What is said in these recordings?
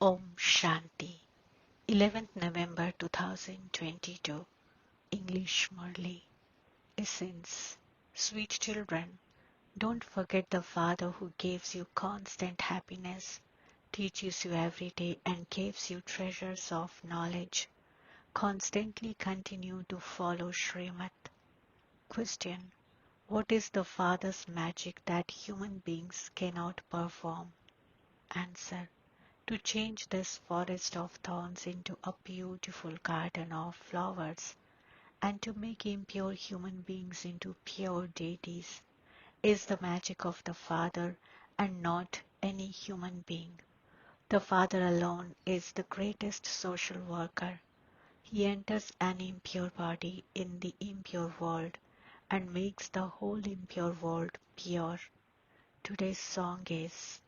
Om Shanti, 11th November 2022, English Murli. Essence. Sweet children, don't forget the Father who gives you constant happiness, teaches you every day, and gives you treasures of knowledge. Constantly continue to follow Srimad. Question. What is the Father's magic that human beings cannot perform? Answer. To change this forest of thorns into a beautiful garden of flowers, and to make impure human beings into pure deities, is the magic of the Father and not any human being. The Father alone is the greatest social worker. He enters an impure body in the impure world and makes the whole impure world pure. Today's song is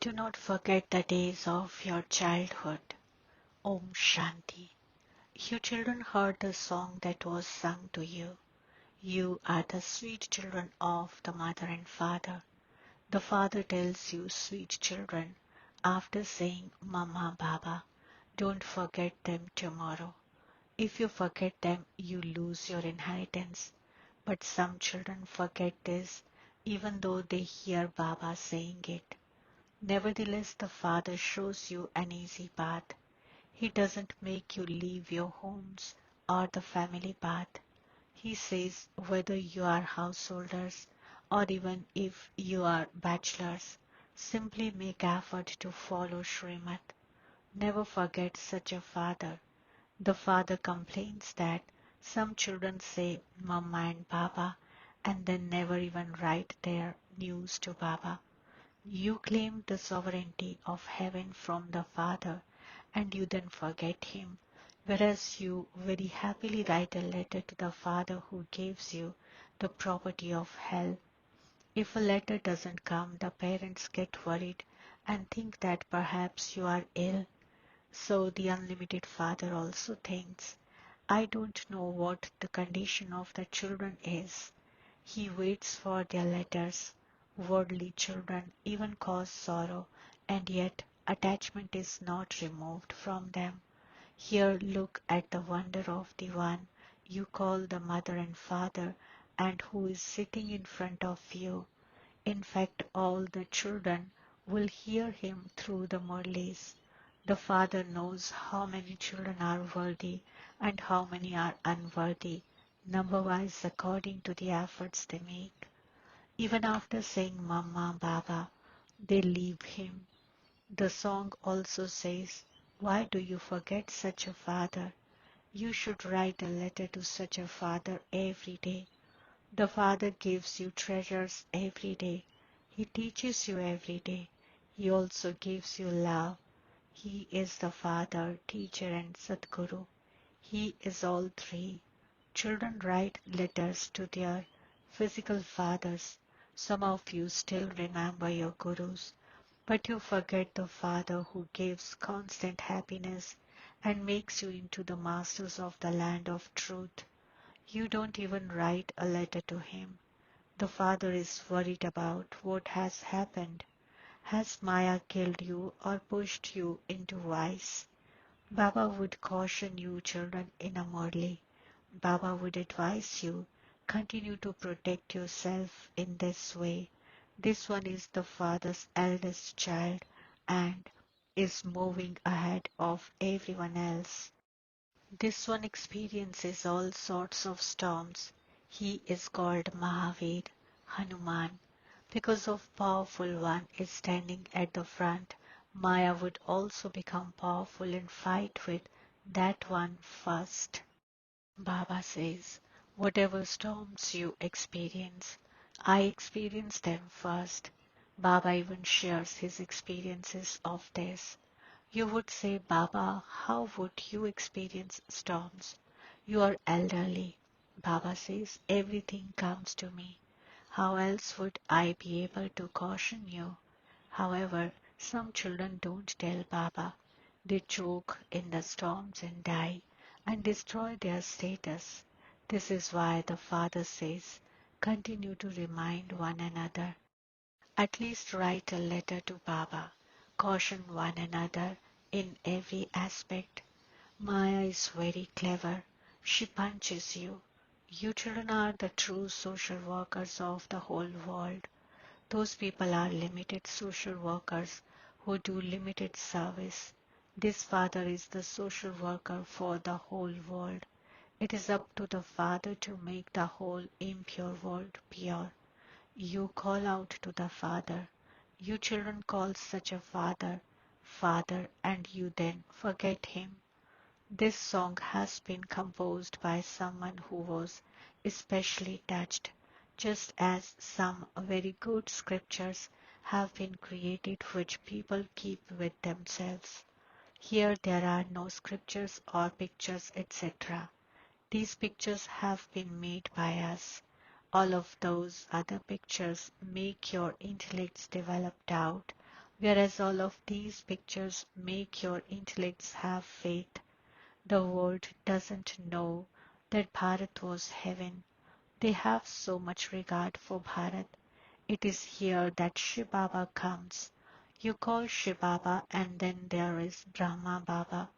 Do not forget the days of your childhood. Om Shanti. You children heard the song that was sung to you. You are the sweet children of the mother and father. The father tells you, sweet children, after saying, Mama, Baba, don't forget them tomorrow. If you forget them, you lose your inheritance. But some children forget this, even though they hear Baba saying it. Nevertheless, the Father shows you an easy path. He doesn't make you leave your homes or the family path. He says whether you are householders or even if you are bachelors, simply make effort to follow Srimad. Never forget such a father. The father complains that some children say Mama and Baba and then never even write their news to Baba. You claim the sovereignty of heaven from the Father, and you then forget him, whereas you very happily write a letter to the Father who gives you the property of hell. If a letter doesn't come, the parents get worried and think that perhaps you are ill. So the unlimited Father also thinks, I don't know what the condition of the children is. He waits for their letters. Worldly children even cause sorrow, and yet attachment is not removed from them. Here look at the wonder of the one you call the mother and father, and who is sitting in front of you. In fact, all the children will hear him through the Murlis. The Father knows how many children are worthy and how many are unworthy, number-wise according to the efforts they make. Even after saying Mama, Baba, they leave him. The song also says, why do you forget such a father? You should write a letter to such a father every day. The Father gives you treasures every day. He teaches you every day. He also gives you love. He is the Father, Teacher and Sadguru. He is all three. Children write letters to their physical fathers. Some of you still remember your gurus, but you forget the Father who gives constant happiness and makes you into the masters of the land of truth. You don't even write a letter to him. The Father is worried about what has happened. Has Maya killed you or pushed you into vice? Baba would caution you children in a Murli. Baba would advise you, continue to protect yourself in this way. This one is the Father's eldest child and is moving ahead of everyone else. This one experiences all sorts of storms. He is called Mahavir, Hanuman. Because of powerful one is standing at the front, Maya would also become powerful and fight with that one first. Baba says, whatever storms you experience, I experience them first. Baba even shares his experiences of this. You would say, Baba, how would you experience storms? You are elderly. Baba says, everything comes to me. How else would I be able to caution you? However, some children don't tell Baba. They choke in the storms and die and destroy their status. This is why the Father says, continue to remind one another. At least write a letter to Baba. Caution one another in every aspect. Maya is very clever. She punches you. You children are the true social workers of the whole world. Those people are limited social workers who do limited service. This father is the social worker for the whole world. It is up to the father to make the whole impure world pure. You call out to the father. You children call such a father, Father, and you then forget him. This song has been composed by someone who was especially touched, just as some very good scriptures have been created which people keep with themselves. Here there are no scriptures or pictures, etc. These pictures have been made by us. All of those other pictures make your intellects developed out, whereas all of these pictures make your intellects have faith. The world doesn't know that Bharat was heaven. They have so much regard for Bharat. It is here that Shiv Baba comes. You call Shiv Baba and then there is Brahma Baba.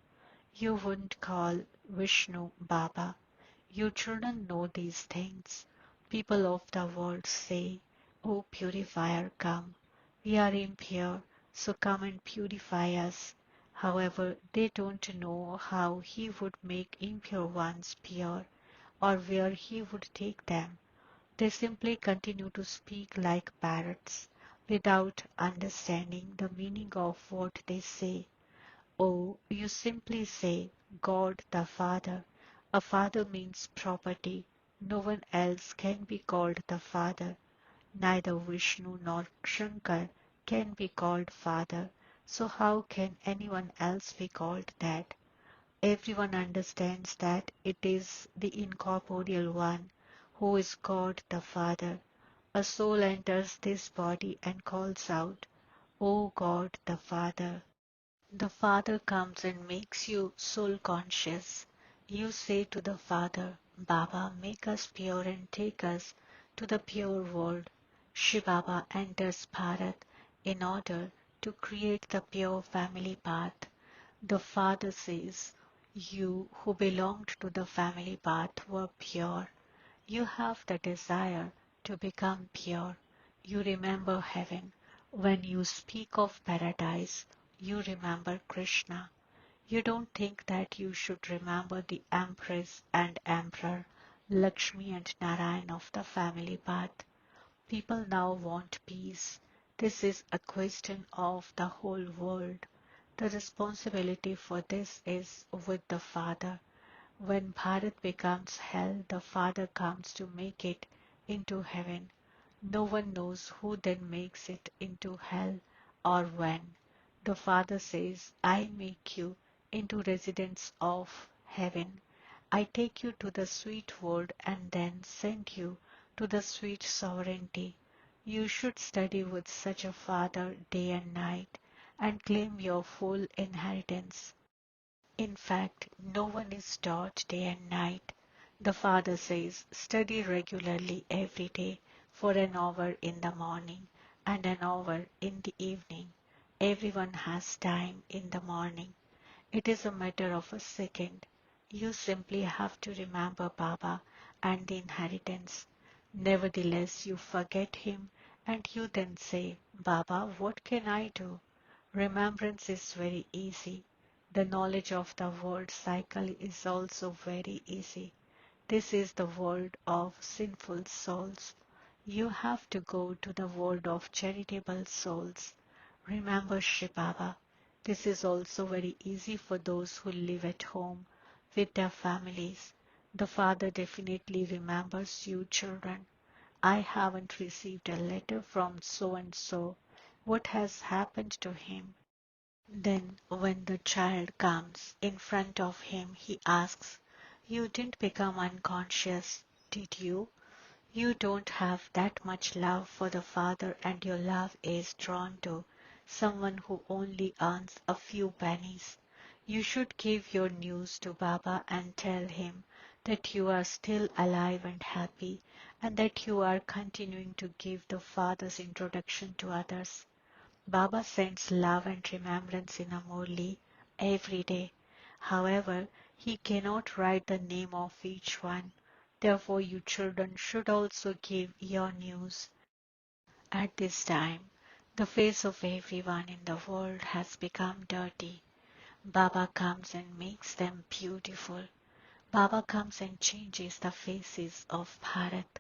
You wouldn't call Vishnu Baba. You children know these things. People of the world say, "O purifier, come. We are impure, so come and purify us." However, they don't know how he would make impure ones pure, or where he would take them. They simply continue to speak like parrots, without understanding the meaning of what they say. Oh, you simply say, God the Father. A father means property. No one else can be called the Father. Neither Vishnu nor Shankar can be called Father. So how can anyone else be called that? Everyone understands that it is the incorporeal one who is God the Father. A soul enters this body and calls out, O God the Father. The Father comes and makes you soul conscious. You say to the Father, Baba, make us pure and take us to the pure world. Shiv Baba enters Bharat in order to create the pure family path. The Father says, you who belonged to the family path were pure. You have the desire to become pure. You remember heaven. When you speak of paradise, you remember Krishna. You don't think that you should remember the Empress and Emperor, Lakshmi and Narayan of the family path. People now want peace. This is a question of the whole world. The responsibility for this is with the Father. When Bharat becomes hell, the Father comes to make it into heaven. No one knows who then makes it into hell or when. The Father says, I make you into residents of heaven. I take you to the sweet world and then send you to the sweet sovereignty. You should study with such a Father day and night and claim your full inheritance. In fact, no one is taught day and night. The Father says, study regularly every day for an hour in the morning and an hour in the evening. Everyone has time in the morning. It is a matter of a second. You simply have to remember Baba and the inheritance. Nevertheless, you forget him and you then say, Baba, what can I do? Remembrance is very easy. The knowledge of the world cycle is also very easy. This is the world of sinful souls. You have to go to the world of charitable souls. Remember Shri Baba. This is also very easy for those who live at home with their families. The Father definitely remembers you children. I haven't received a letter from so and so. What has happened to him? Then, when the child comes in front of him, he asks, You didn't become unconscious, did you? You don't have that much love for the Father, and your love is drawn to someone who only earns a few pennies. You should give your news to Baba and tell him that you are still alive and happy, and that you are continuing to give the Father's introduction to others. Baba sends love and remembrance in a Murli every day. However, he cannot write the name of each one. Therefore, you children should also give your news. At this time, the face of everyone in the world has become dirty. Baba comes and makes them beautiful. Baba comes and changes the faces of Bharat.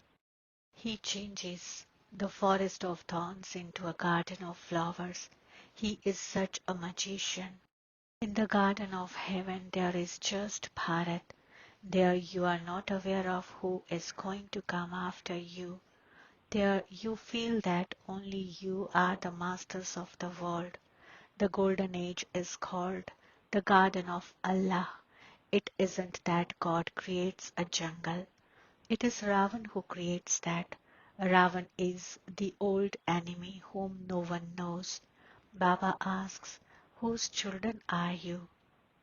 He changes the forest of thorns into a garden of flowers. He is such a magician. In the garden of heaven there is just Bharat. There you are not aware of who is going to come after you. There you feel that only you are the masters of the world. The golden age is called the garden of Allah. It isn't that God creates a jungle. It is Ravan who creates that. Ravan is the old enemy whom no one knows. Baba asks, whose children are you?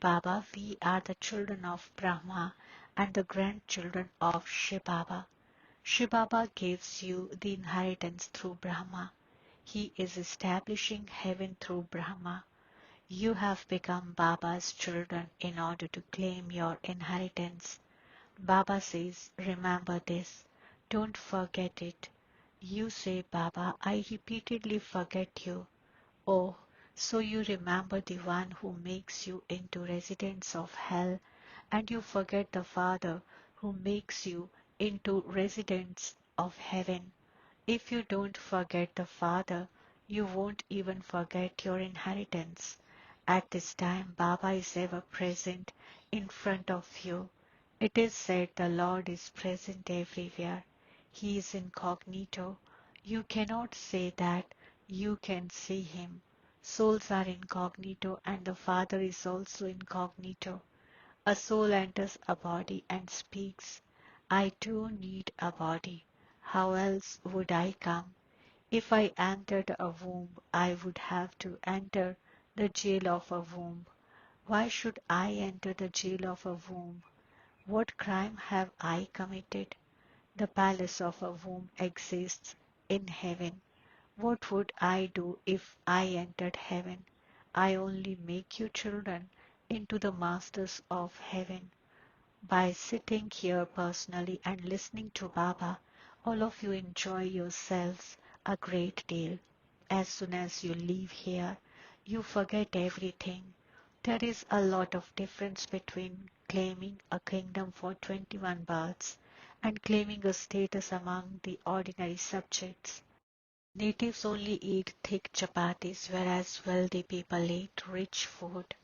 Baba, we are the children of Brahma and the grandchildren of Shibaba. Shibaba gives you the inheritance through Brahma. He is establishing heaven through Brahma. You have become Baba's children in order to claim your inheritance. Baba says, remember this. Don't forget it. You say, Baba, I repeatedly forget you. Oh, so you remember the one who makes you into residents of hell, and you forget the Father who makes you into residents of heaven. If you don't forget the Father, you won't even forget your inheritance. At this time, Baba is ever present in front of you. It is said the Lord is present everywhere. He is incognito. You cannot say that you can see him. Souls are incognito and the Father is also incognito. A soul enters a body and speaks. I too need a body. How else would I come? If I entered a womb, I would have to enter the jail of a womb. Why should I enter the jail of a womb? What crime have I committed? The palace of a womb exists in heaven. What would I do if I entered heaven? I only make you children into the masters of heaven. By sitting here personally and listening to Baba, all of you enjoy yourselves a great deal. As soon as you leave here, you forget everything. There is a lot of difference between claiming a kingdom for 21 births and claiming a status among the ordinary subjects. Natives only eat thick chapatis, whereas wealthy people eat rich food.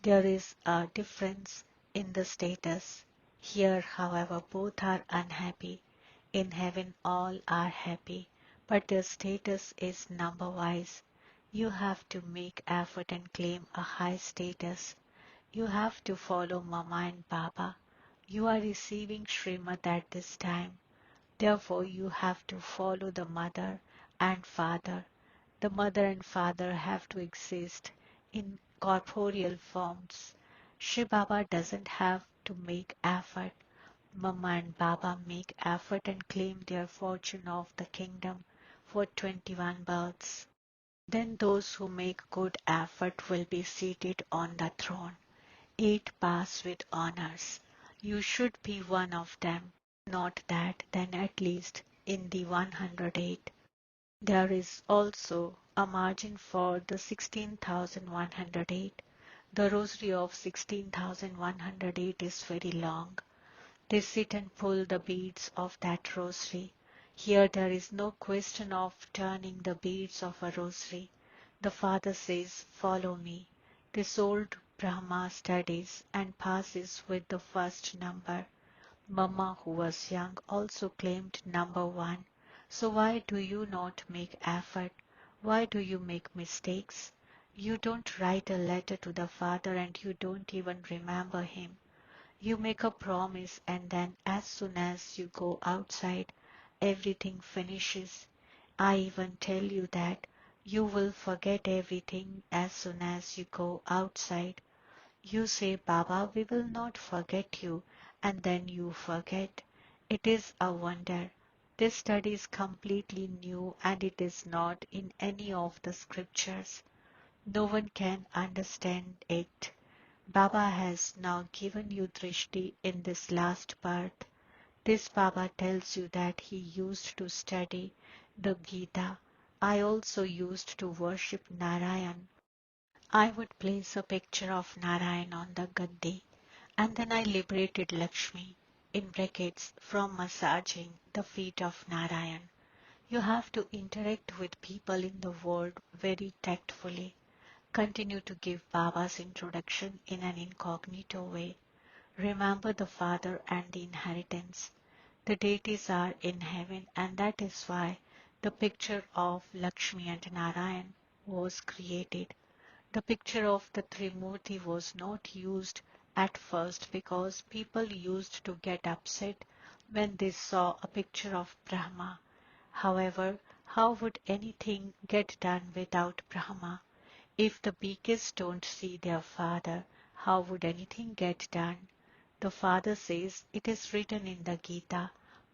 There is a difference in the status. Here, however, both are unhappy. In heaven, all are happy, but their status is number wise. You have to make effort and claim a high status. You have to follow Mama and Baba. You are receiving Srimad at this time. Therefore, you have to follow the mother and father. The mother and father have to exist in corporeal forms. Shri Baba doesn't have to make effort. Mama and Baba make effort and claim their fortune of the kingdom for 21 births. Then those who make good effort will be seated on the throne. 8 pass with honors. You should be one of them. Not that, then at least in the 108. There is also a margin for the 16,108. The rosary of 16,108 is very long. They sit and pull the beads of that rosary. Here there is no question of turning the beads of a rosary. The Father says, follow me. This old Brahma studies and passes with the first number. Mama, who was young, also claimed number one. So why do you not make effort? Why do you make mistakes? You don't write a letter to the Father and you don't even remember him. You make a promise and then as soon as you go outside, everything finishes. I even tell you that you will forget everything as soon as you go outside. You say, Baba, we will not forget you, and then you forget. It is a wonder. This study is completely new and it is not in any of the scriptures. No one can understand it. Baba has now given you drishti in this last birth. This Baba tells you that he used to study the Gita. I also used to worship Narayan. I would place a picture of Narayan on the Gandhi, and then I liberated Lakshmi, in brackets, from massaging the feet of Narayan. You have to interact with people in the world very tactfully. Continue to give Baba's introduction in an incognito way. Remember the father and the inheritance. The deities are in heaven, and that is why the picture of Lakshmi and Narayan was created. The picture of the Trimurti was not used at first because people used to get upset when they saw a picture of Brahma. However, how would anything get done without Brahma? If the beakers don't see their father, how would anything get done? The father says it is written in the Gita,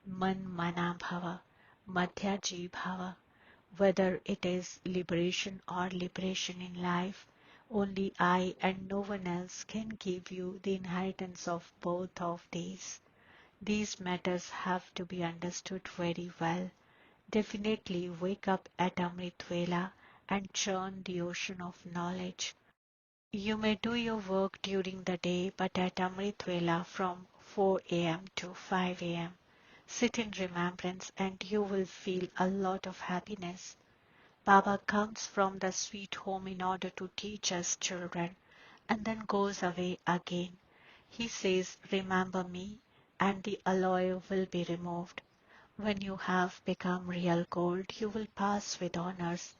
Man Mana Bhava, Madhyaji Bhava. Whether it is liberation or liberation in life, only I and no one else can give you the inheritance of both of these. These matters have to be understood very well. Definitely wake up at Amrit Vela and churn the ocean of knowledge. You may do your work during the day, but at Amrit Vela from 4 a.m. to 5 a.m., sit in remembrance and you will feel a lot of happiness. Baba comes from the sweet home in order to teach us children and then goes away again. He says, remember me, and the alloy will be removed. When you have become real gold, you will pass with honors.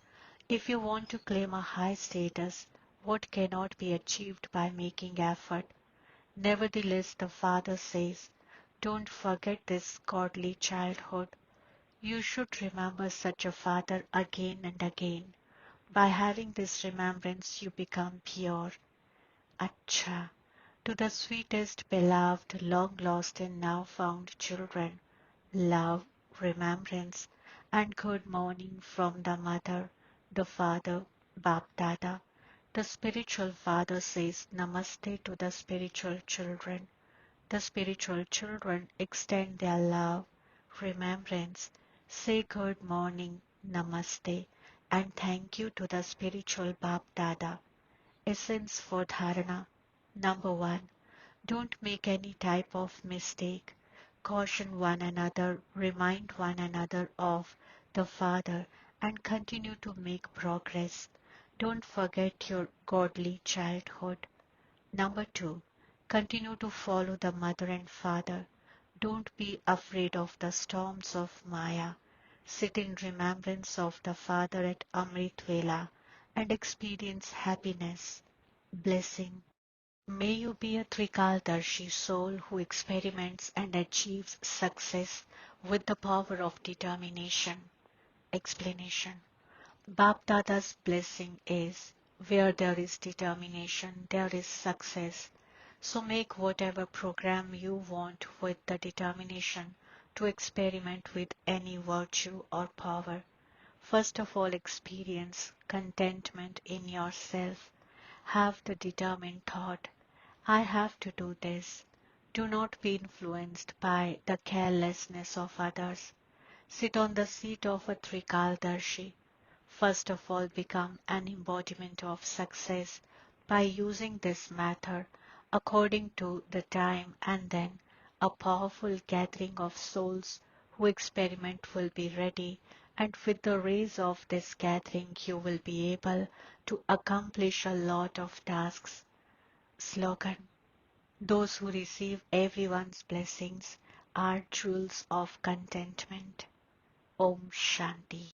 If you want to claim a high status, what cannot be achieved by making effort? Nevertheless, the Father says, don't forget this godly childhood. You should remember such a father again and again. By having this remembrance, you become pure. Acha. To the sweetest, beloved, long lost and now found children, love, remembrance, and good morning from the mother, the father, Bap Dada. The spiritual father says Namaste to the spiritual children. The spiritual children extend their love, remembrance, say good morning, Namaste, and thank you to the spiritual Bap Dada. Essence for Dharana. Number 1. Don't make any type of mistake. Caution one another, remind one another of the Father, and continue to make progress. Don't forget your godly childhood. Number 2. Continue to follow the mother and father. Don't be afraid of the storms of Maya. Sit in remembrance of the Father at Amrit Vela and experience happiness, blessing. May you be a Trikaldarshi soul who experiments and achieves success with the power of determination. Explanation. Bap Dada's blessing is where there is determination, there is success. So make whatever program you want with the determination to experiment with any virtue or power. First of all, experience contentment in yourself. Have the determined thought, I have to do this. Do not be influenced by the carelessness of others. Sit on the seat of a Trikaldarshi. First of all, become an embodiment of success by using this method according to the time, and then a powerful gathering of souls who experiment will be ready, and with the rays of this gathering you will be able to accomplish a lot of tasks. Slogan. Those who receive everyone's blessings are jewels of contentment. Om Shanti.